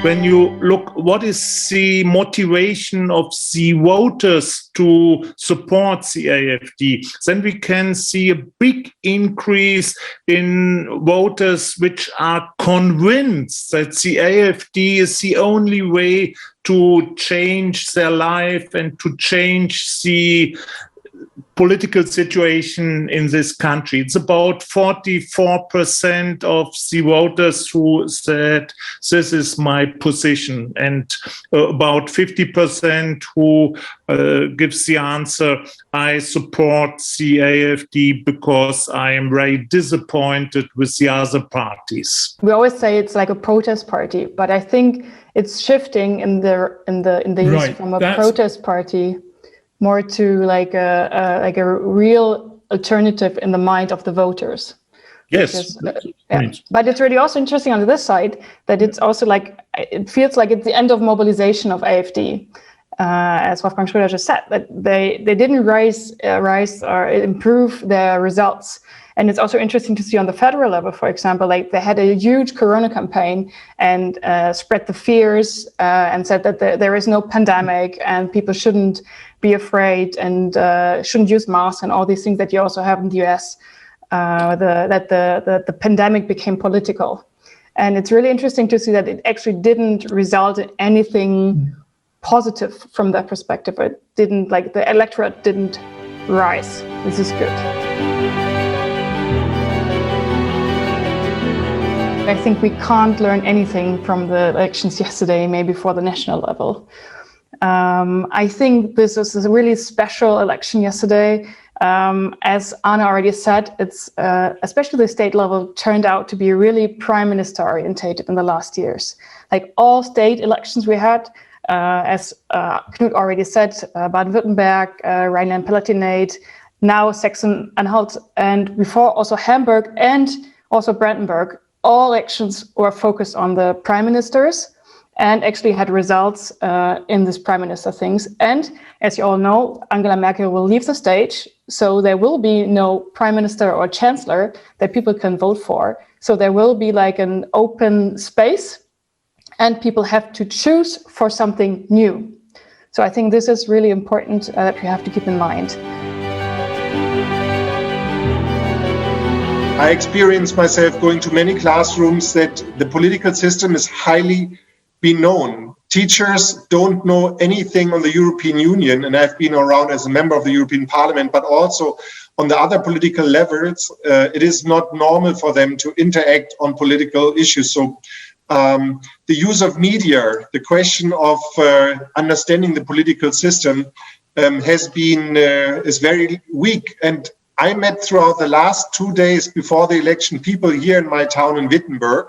when you look what is the motivation of the voters to support the AfD, then we can see a big increase in voters which are convinced that the AfD is the only way to change their life and to change the political situation in this country. It's about 44% of the voters who said, this is my position, and about 50% who gives the answer, I support the AfD because I am very disappointed with the other parties. We always say it's like a protest party, but I think it's shifting in the use from a protest party more to like a real alternative in the mind of the voters. Yes. But it's really also interesting on this side that it's also like, it feels like it's the end of mobilization of AfD. As Wolfgang Schroeder just said, that they didn't rise or improve their results. And it's also interesting to see on the federal level, for example, like they had a huge Corona campaign and spread the fears and said that there is no pandemic and people shouldn't be afraid and shouldn't use masks and all these things that you also have in the US, that the pandemic became political. And it's really interesting to see that it actually didn't result in anything positive from that perspective. It didn't, like the electorate didn't rise. This is good. I think we can't learn anything from the elections yesterday, maybe for the national level. I think this is a really special election yesterday. As Arne already said, it's especially the state level turned out to be really prime minister orientated in the last years. Like all state elections we had, as Knut already said, Baden-Württemberg, Rhineland-Palatinate, now Sachsen-Anhalt, and before also Hamburg and also Brandenburg. All elections were focused on the prime ministers and actually had results in this prime minister things. And as you all know, Angela Merkel will leave the stage. So there will be no prime minister or chancellor that people can vote for. So there will be like an open space and people have to choose for something new. So I think this is really important that we have to keep in mind. I experienced myself going to many classrooms that the political system is highly beknown. Teachers don't know anything on the European Union, and I've been around as a member of the European Parliament, but also on the other political levels, it is not normal for them to interact on political issues. So the use of media, the question of understanding the political system is very weak. And I met throughout the last 2 days before the election people here in my town in Wittenberg,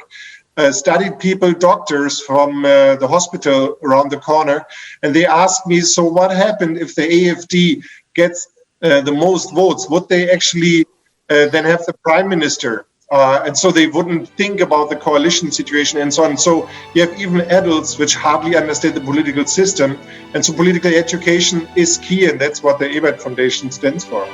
studied people, doctors from the hospital around the corner, and they asked me, so what happened if the AfD gets the most votes? Would they actually then have the prime minister? And so they wouldn't think about the coalition situation and so on. So you have even adults which hardly understand the political system. And so political education is key, and that's what the Ebert Foundation stands for.